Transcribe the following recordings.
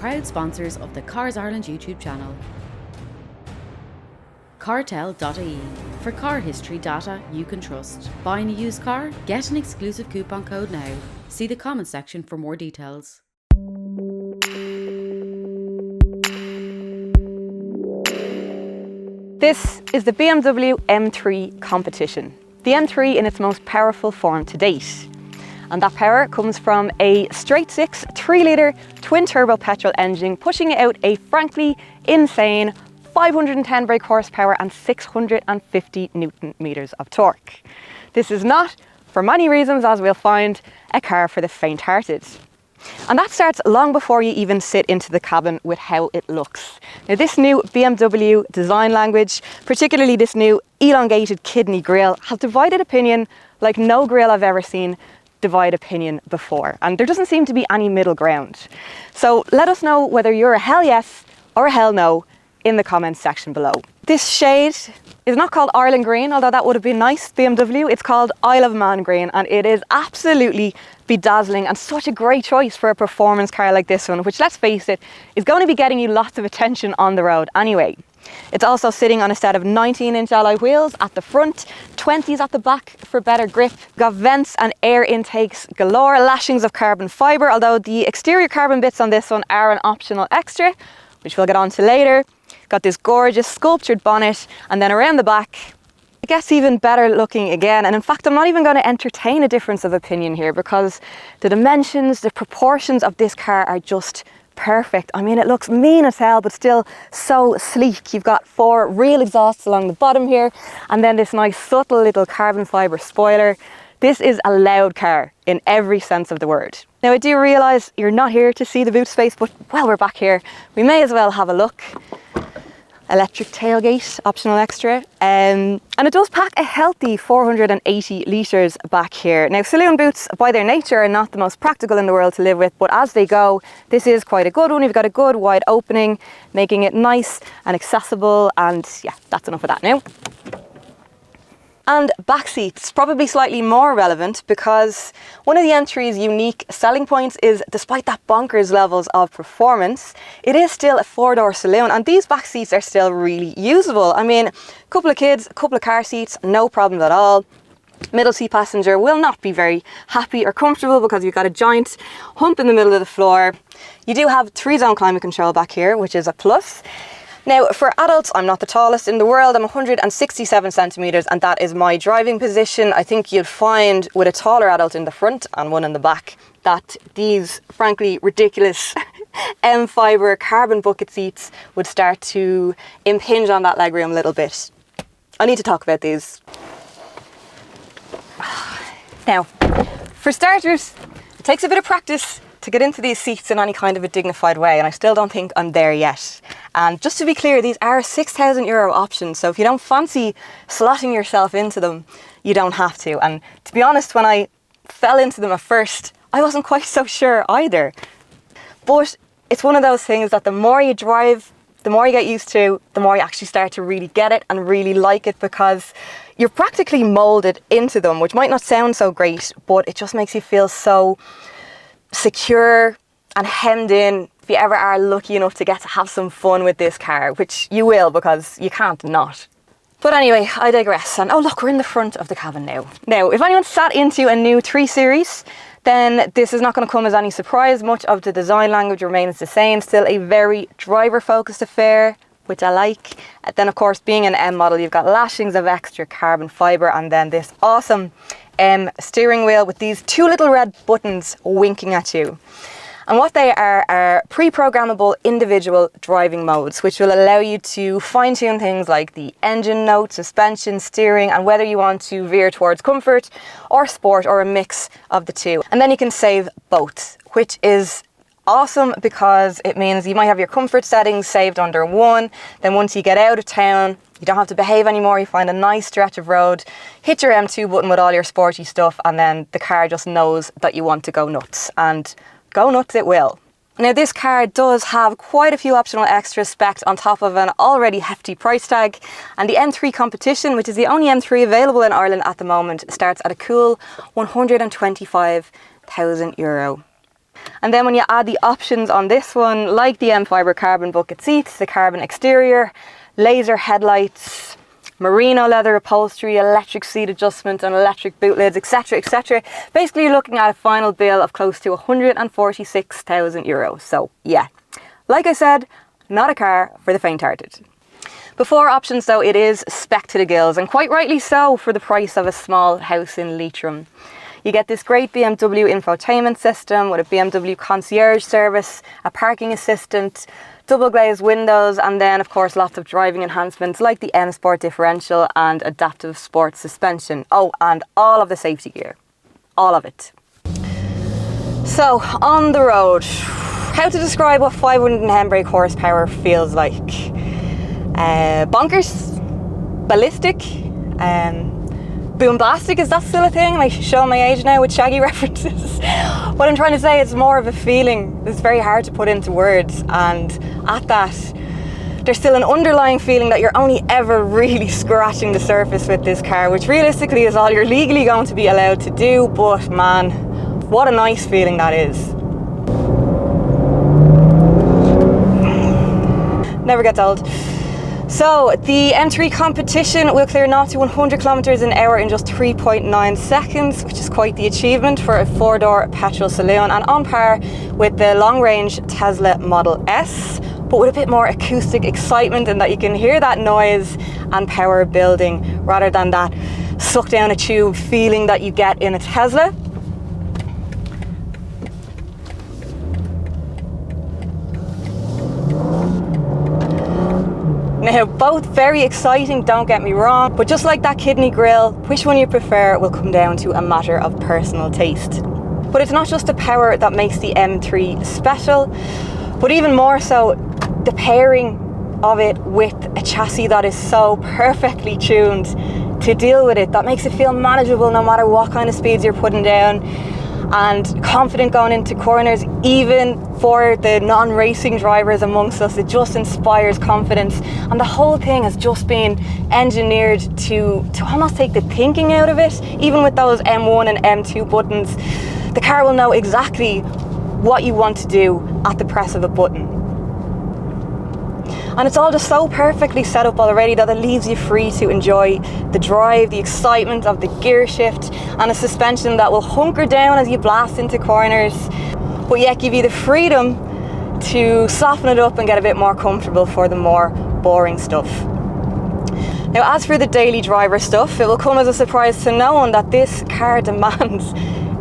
proud sponsors of the Cars Ireland YouTube channel. Untitled.ie, for car history data you can trust. Buying a used car? Get an exclusive coupon code now. See the comment section for more details. This is the BMW M3 competition. The M3 in its most powerful form to date. And that power comes from a straight six 3-litre twin turbo petrol engine, pushing out a frankly insane 510 brake horsepower and 650 Newton meters of torque. This is not, for many reasons as we'll find, a car for the faint-hearted. And that starts long before you even sit into the cabin with how it looks. Now, this new BMW design language, particularly this new elongated kidney grille, has divided opinion like no grille I've ever seen divide opinion before. And there doesn't seem to be any middle ground. So let us know whether you're a hell yes or a hell no in the comments section below. This shade is not called Ireland Green, although that would have been nice, BMW. It's called Isle of Man Green, and it is absolutely bedazzling and such a great choice for a performance car like this one, which, let's face it, is going to be getting you lots of attention on the road anyway. It's also sitting on a set of 19-inch alloy wheels at the front, 20s at the back for better grip. Got vents and air intakes galore, lashings of carbon fibre, although the exterior carbon bits on this one are an optional extra, which we'll get on to later. Got this gorgeous sculptured bonnet, and then around the back, I guess even better looking again. And in fact, I'm not even going to entertain a difference of opinion here, because the dimensions, the proportions of this car are just perfect. I mean, it looks mean as hell, but still so sleek. You've got 4 real exhausts along the bottom here, and then this nice subtle little carbon fibre spoiler. This is a loud car in every sense of the word. Now, I do realise you're not here to see the boot space, but while we're back here, we may as well have a look. Electric tailgate, optional extra, and it does pack a healthy 480 litres back here. Now, saloon boots by their nature are not the most practical in the world to live with, but as they go, this is quite a good one. You've got a good wide opening, making it nice and accessible, and yeah, that's enough of that now. And back seats, probably slightly more relevant, because one of the M3's unique selling points is, despite that bonkers levels of performance, it is still a 4-door saloon, and these back seats are still really usable. I mean, a couple of kids, a couple of car seats, no problem at all. Middle seat passenger will not be very happy or comfortable because you've got a giant hump in the middle of the floor. You do have 3-zone climate control back here, which is a plus. Now, for adults, I'm not the tallest in the world. I'm 167 centimetres, and that is my driving position. I think you'd find with a taller adult in the front and one in the back that these, frankly, ridiculous M-fibre carbon bucket seats would start to impinge on that legroom a little bit. I need to talk about these. Now, for starters, it takes a bit of practice to get into these seats in any kind of a dignified way, and I still don't think I'm there yet. And just to be clear, these are €6,000 options, so if you don't fancy slotting yourself into them, you don't have to. And to be honest, when I fell into them at first, I wasn't quite so sure either. But it's one of those things that the more you drive, the more you get used to, the more you actually start to really get it and really like it, because you're practically moulded into them, which might not sound so great, but it just makes you feel so secure and hemmed in if you ever are lucky enough to get to have some fun with this car, which you will, because you can't not. But anyway, I digress. And oh look, we're in the front of the cabin now. Now, if anyone sat into a new 3 Series, then this is not going to come as any surprise. Much of the design language remains the same, still a very driver-focused affair, which I like. Then of course, being an M model, you've got lashings of extra carbon fibre, and then this awesome steering wheel with these 2 little red buttons winking at you. And what they are pre-programmable individual driving modes, which will allow you to fine-tune things like the engine note, suspension, steering, and whether you want to veer towards comfort or sport or a mix of the two. And then you can save both, which is awesome because it means you might have your comfort settings saved under one. Then once you get out of town, you don't have to behave anymore. You find a nice stretch of road, hit your M2 button with all your sporty stuff, and then the car just knows that you want to go nuts, and go nuts it will. Now, this car does have quite a few optional extras spec'd on top of an already hefty price tag, and the M3 competition, which is the only M3 available in Ireland at the moment, starts at a cool €125,000. And then when you add the options on this one, like the M-Fibre carbon bucket seats, the carbon exterior, laser headlights, merino leather upholstery, electric seat adjustment and electric boot lids, etc, etc. Basically you're looking at a final bill of close to €146,000. So yeah, like I said, not a car for the faint-hearted. Before options though, it is spec to the gills, and quite rightly so for the price of a small house in Leitrim. You get this great BMW infotainment system with a BMW concierge service, a parking assistant, double glazed windows, and then of course lots of driving enhancements like the M Sport differential and adaptive sports suspension. Oh, and all of the safety gear. All of it. So, on the road, how to describe what 510 brake horsepower feels like? Bonkers, ballistic, boombastic, is that still a thing? Am I showing my age now with Shaggy references? What I'm trying to say, it's more of a feeling. It's very hard to put into words, and at that, there's still an underlying feeling that you're only ever really scratching the surface with this car, which realistically is all you're legally going to be allowed to do, but man, what a nice feeling that is. Never gets old. So the M3 competition will clear 0 to 100 kilometers an hour in just 3.9 seconds, which is quite the achievement for a 4-door petrol saloon, and on par with the long-range Tesla Model S, but with a bit more acoustic excitement, and that you can hear that noise and power building rather than that suck down a tube feeling that you get in a Tesla. Now, both very exciting, don't get me wrong, but just like that kidney grill, which one you prefer will come down to a matter of personal taste. But it's not just the power that makes the M3 special, but even more so the pairing of it with a chassis that is so perfectly tuned to deal with it, that makes it feel manageable no matter what kind of speeds you're putting down, and confident going into corners. Even for the non-racing drivers amongst us, it just inspires confidence, and the whole thing has just been engineered to almost take the thinking out of it. Even with those M1 and M2 buttons, the car will know exactly what you want to do at the press of a button. And it's all just so perfectly set up already that it leaves you free to enjoy the drive, the excitement of the gear shift, and a suspension that will hunker down as you blast into corners, but yet give you the freedom to soften it up and get a bit more comfortable for the more boring stuff. Now, as for the daily driver stuff, it will come as a surprise to no one that this car demands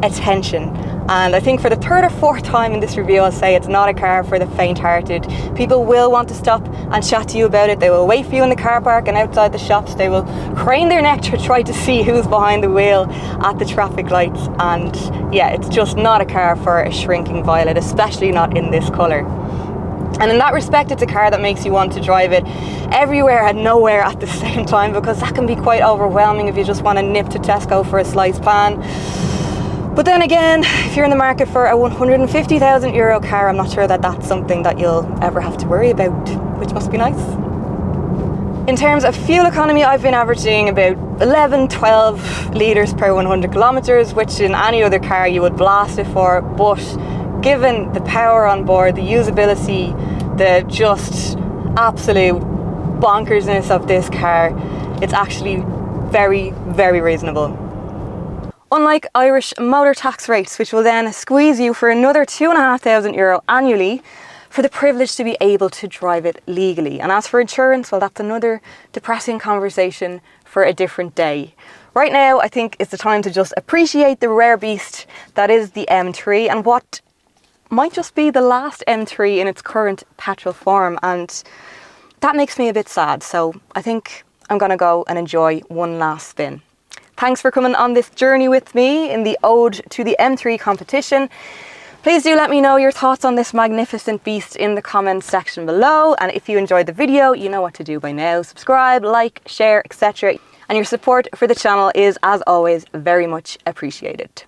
attention. And I think for the third or fourth time in this review, I'll say it's not a car for the faint-hearted. People will want to stop and chat to you about it. They will wait for you in the car park and outside the shops. They will crane their neck to try to see who's behind the wheel at the traffic lights. And yeah, it's just not a car for a shrinking violet, especially not in this colour. And in that respect, it's a car that makes you want to drive it everywhere and nowhere at the same time, because that can be quite overwhelming if you just want to nip to Tesco for a sliced pan. But then again, if you're in the market for a €150,000 car, I'm not sure that that's something that you'll ever have to worry about, which must be nice. In terms of fuel economy, I've been averaging about 11-12 litres per 100 kilometres, which in any other car you would blast it for, but given the power on board, the usability, the just absolute bonkersness of this car, it's actually very, very reasonable. Unlike Irish motor tax rates, which will then squeeze you for another €2,500 annually for the privilege to be able to drive it legally. And as for insurance, well, that's another depressing conversation for a different day. Right now, I think it's the time to just appreciate the rare beast that is the M3, and what might just be the last M3 in its current petrol form. And that makes me a bit sad. So I think I'm going to go and enjoy one last spin. Thanks for coming on this journey with me in the ode to the M3 competition. Please do let me know your thoughts on this magnificent beast in the comments section below. And if you enjoyed the video, you know what to do by now. Subscribe, like, share, etc. And your support for the channel is, as always, very much appreciated.